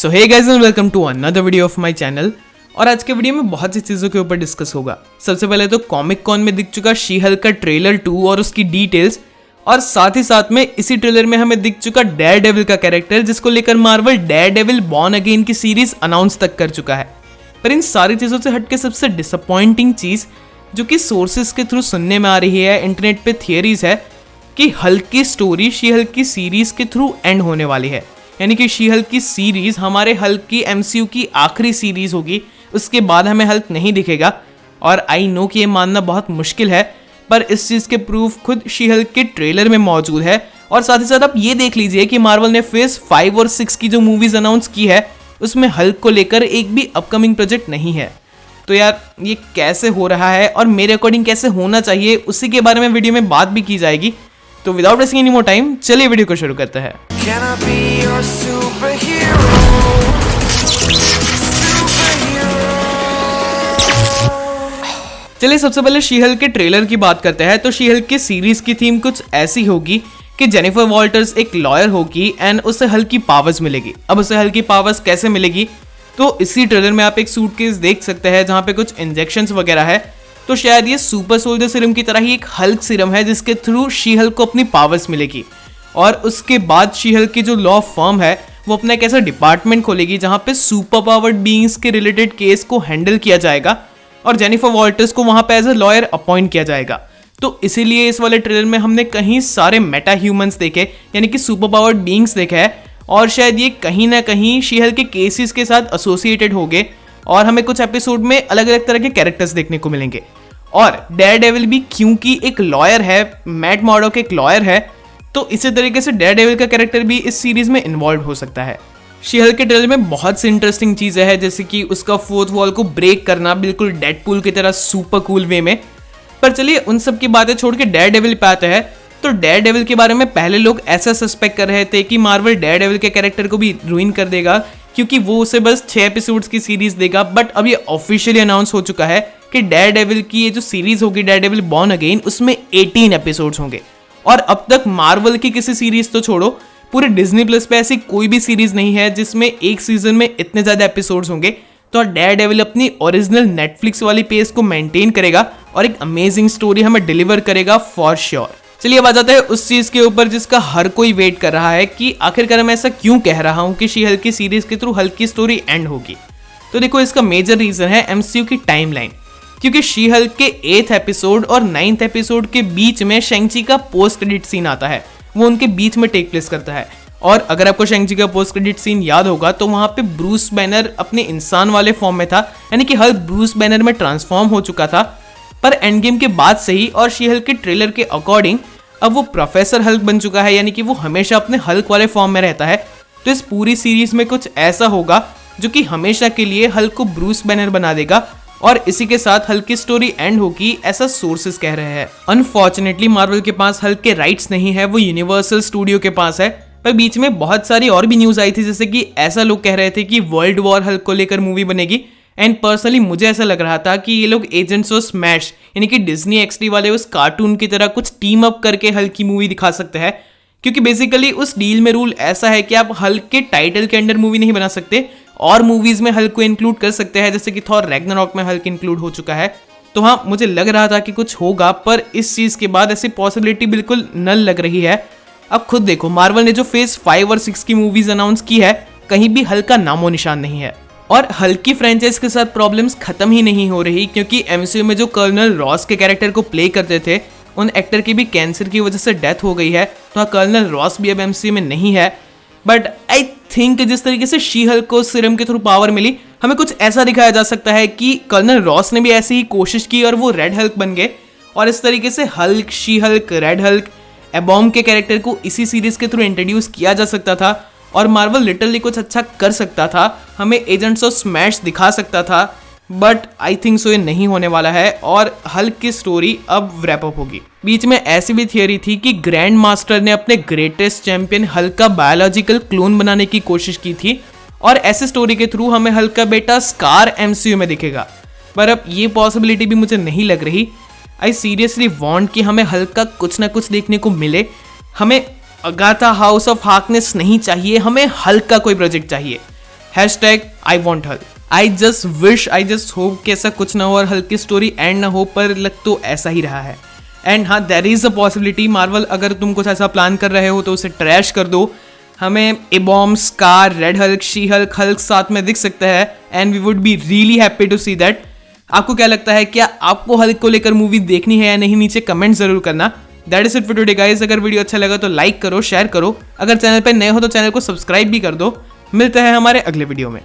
So hey guys and welcome to another video of my channel. और आज के video में बहुत सी चीज़ों के ऊपर डिस्कस होगा। सबसे पहले तो कॉमिक कॉन में दिख चुका शी हल्क का ट्रेलर 2 और उसकी डिटेल्स, और साथ ही साथ में इसी ट्रेलर में हमें दिख चुका डेयरडेविल का कैरेक्टर, जिसको लेकर मार्वल डेयरडेविल बॉर्न अगेन की सीरीज अनाउंस तक कर चुका है। पर इन सारी चीज़ों से हटके सबसे डिसअपॉइंटिंग चीज़ जो कि सोर्सेज के थ्रू सुनने में आ रही है, इंटरनेट पे थियरीज है कि हल्क की स्टोरी शी हल्क की सीरीज के थ्रू एंड होने वाली है। यानी कि शी हल्क की सीरीज हमारे हल्क की एमसीयू की आखिरी सीरीज होगी, उसके बाद हमें हल्क नहीं दिखेगा। और आई नो कि ये मानना बहुत मुश्किल है, पर इस चीज़ के प्रूफ खुद शी हल्क के ट्रेलर में मौजूद है। और साथ ही साथ आप ये देख लीजिए कि मार्वल ने फेज 5 और 6 की जो मूवीज अनाउंस की है, उसमें हल्क को लेकर एक भी अपकमिंग प्रोजेक्ट नहीं है। तो यार ये कैसे हो रहा है और मेरे अकॉर्डिंग कैसे होना चाहिए, उसी के बारे में वीडियो में बात भी की जाएगी। तो without wasting any more time चलिए वीडियो को शुरू करते हैं। चलिए सबसे पहले शी हल्क के ट्रेलर की बात करते हैं। तो शी हल्क की सीरीज की थीम कुछ ऐसी होगी कि जेनिफर वॉल्टर्स एक लॉयर होगी एंड उसे हल्क की पावर्स मिलेगी। अब उसे हल्क की पावर्स कैसे मिलेगी, तो इसी ट्रेलर में आप एक सूटकेस देख सकते हैं जहां पे कुछ इंजेक्शंस वगैरह है। तो शायद ये सुपर सोल्जर सीरम की तरह ही एक हल्क सीरम है, जिसके थ्रू शी हल्क को अपनी पावर्स मिलेगी। और उसके बाद शी हल्क की जो लॉ फर्म है वो अपना एक ऐसा डिपार्टमेंट खोलेगी जहां पे सुपर पावर्ड बीइंग्स के रिलेटेड केस को हैंडल किया जाएगा, और जेनिफर वॉल्टर्स को वहां पे एज ए लॉयर अपॉइंट किया जाएगा। तो इसीलिए इस वाले ट्रेलर में हमने कहीं सारे मेटा ह्यूमंस देखे, यानी कि सुपर पावर्ड बीइंग्स देखे हैं, और शायद ये कहीं ना कहीं शी हल्क के केसेस के साथ एसोसिएटेड होंगे, और हमें कुछ एपिसोड में अलग अलग तरह के कैरेक्टर्स देखने को मिलेंगे। और डेयरडेविल भी क्योंकि एक लॉयर है, मैट मॉर्डॉक एक लॉयर है, तो इसी तरीके से डेयरडेविल का कैरेक्टर भी इस सीरीज में इन्वॉल्व हो सकता है। शी हल्क के ट्रेलर में बहुत सी इंटरेस्टिंग चीजें हैं, जैसे कि उसका फोर्थ वॉल को ब्रेक करना बिल्कुल डेडपूल की तरह सुपर कूल वे में। पर चलिए उन सब की बातें छोड़ के डेयरडेविल पे आते हैं। तो डेयरडेविल के बारे में पहले लोग ऐसा सस्पेक्ट कर रहे थे कि मार्वल डेयरडेविल के कैरेक्टर को भी रुइन कर देगा, क्योंकि वो उसे बस 6 एपिसोड्स की सीरीज देगा। बट अब ये ऑफिशियली अनाउंस हो चुका है कि डेयरडेविल की ये जो सीरीज होगी डेयरडेविल बॉर्न अगेन, उसमें 18 एपिसोड्स होंगे। और अब तक मार्वल की किसी सीरीज तो छोड़ो, पूरे डिज्नी प्लस पे ऐसी कोई भी सीरीज नहीं है जिसमें एक सीजन में इतने ज्यादा एपिसोड्स होंगे। तो डेयरडेविल अपनी ओरिजिनल नेटफ्लिक्स वाली पेस को मेंटेन करेगा और एक अमेजिंग स्टोरी हमें डिलीवर करेगा फॉर श्योर। चलिए अब आ जाते हैं उस चीज के ऊपर जिसका हर कोई वेट कर रहा है कि आखिरकार मैं ऐसा क्यों कह रहा हूं कि शी हल्क की सीरीज के थ्रू हल्क की स्टोरी एंड होगी। तो देखो, इसका मेजर रीजन है एमसीयू की टाइमलाइन, क्योंकि शी हल्क के 8th एपिसोड और 9th एपिसोड के बीच में शेंग-ची का पोस्ट क्रेडिट सीन आता है, वो उनके बीच में टेक प्लेस करता है। और अगर आपको शेंग-ची का पोस्ट क्रेडिट सीन याद होगा तो वहां पे ब्रूस बैनर अपने इंसान वाले फॉर्म में था, यानी कि हल्क ब्रूस बैनर में ट्रांसफॉर्म हो चुका था। पर एंड गेम के बाद से ही और शी हल्क के ट्रेलर के अकॉर्डिंग अब वो प्रोफेसर हल्क बन चुका है, यानी कि वो हमेशा अपने हल्क वाले फॉर्म में रहता है। तो इस पूरी सीरीज में कुछ ऐसा होगा जो कि हमेशा के लिए हल्क को ब्रूस बैनर बना देगा, और इसी के साथ हल्क की स्टोरी एंड होगी, ऐसा सोर्सेस कह रहे हैं। अनफॉर्चुनेटली मार्वल के पास हल्क के राइट्स नहीं है, वो यूनिवर्सल स्टूडियो के पास है। पर बीच में बहुत सारी और भी न्यूज आई थी, जैसे कि ऐसा लोग कह रहे थे कि वर्ल्ड वॉर हल्क को लेकर मूवी बनेगी। एंड पर्सनली मुझे ऐसा लग रहा था कि ये लोग एजेंट्स ऑफ स्मैश, यानी कि डिज्नी एक्सडी वाले उस कार्टून की तरह कुछ टीम अप करके हल्क की मूवी दिखा सकते हैं, क्योंकि बेसिकली उस डील में रूल ऐसा है कि आप हल्क के टाइटल के अंडर मूवी नहीं बना सकते, और मूवीज में हल्क को इंक्लूड कर सकते हैं, जैसे कि थॉर रैग्नारॉक में हल्क इंक्लूड हो चुका है। तो हाँ, मुझे लग रहा था कि कुछ होगा, पर इस चीज के बाद ऐसी पॉसिबिलिटी बिल्कुल नल लग रही है। अब खुद देखो, मार्वल ने जो फेज 5 और 6 की मूवीज अनाउंस की है, कहीं भी हल्क का नामो निशान नहीं है। और हल्क की फ्रेंचाइज के साथ प्रॉब्लम्स खत्म ही नहीं हो रही, क्योंकि एमसीयू में जो कर्नल रॉस के कैरेक्टर को प्ले करते थे, उन एक्टर की भी कैंसर की वजह से डेथ हो गई है। तो हाँ, कर्नल रॉस भी अब एमसीयू में नहीं है। बट आई थिंक जिस तरीके से शी हल्क को सीरम के थ्रू पावर मिली, हमें कुछ ऐसा दिखाया जा सकता है कि कर्नल रॉस ने भी ऐसी ही कोशिश की और वो रेड हल्क बन गए, और इस तरीके से Hulk, She Hulk, Red Hulk, Abom के कैरेक्टर को इसी सीरीज के थ्रू इंट्रोड्यूस किया जा सकता था, और मार्वल लिटरली कुछ अच्छा कर सकता था, हमें एजेंट्स ऑफ स्मैश दिखा सकता था। बट आई थिंक सो ये नहीं होने वाला है, और हल्क की स्टोरी अब रैप अप होगी। बीच में ऐसी भी थियरी थी कि ग्रैंड मास्टर ने अपने ग्रेटेस्ट चैंपियन हल्क का बायोलॉजिकल क्लोन बनाने की कोशिश की थी, और ऐसी स्टोरी के थ्रू हमें हल्क का बेटा स्कार एमसीयू में दिखेगा। पर अब ये पॉसिबिलिटी भी मुझे नहीं लग रही। आई सीरियसली वांट कि हमें हल्क का कुछ ना कुछ देखने को मिले। हमें अगाथा हाउस ऑफ हार्कनेस नहीं चाहिए, हमें हल्क का कोई प्रोजेक्ट चाहिए। I want Hulk। I just hope कि ऐसा कुछ ना हो और हल्क की स्टोरी एंड ना हो, पर लग तो ऐसा ही रहा है। एंड हाँ, there is a possibility Marvel अगर तुम कुछ ऐसा प्लान कर रहे हो तो उसे ट्रैश कर दो। हमें Abom, Skaar, Red Hulk, She Hulk, Hulk साथ में दिख सकता है and we would be really happy to see that. आपको क्या लगता है, क्या आपको हल्क को लेकर मूवी देखनी है या नहीं? नीचे कमेंट जरूर करना। That is it for today guys. अगर वीडियो अच्छा लगा तो लाइक करो, शेयर करो। अगर चैनल पे नए हो तो चैनल को सब्सक्राइब भी कर दो। मिलते हैं हमारे अगले वीडियो में।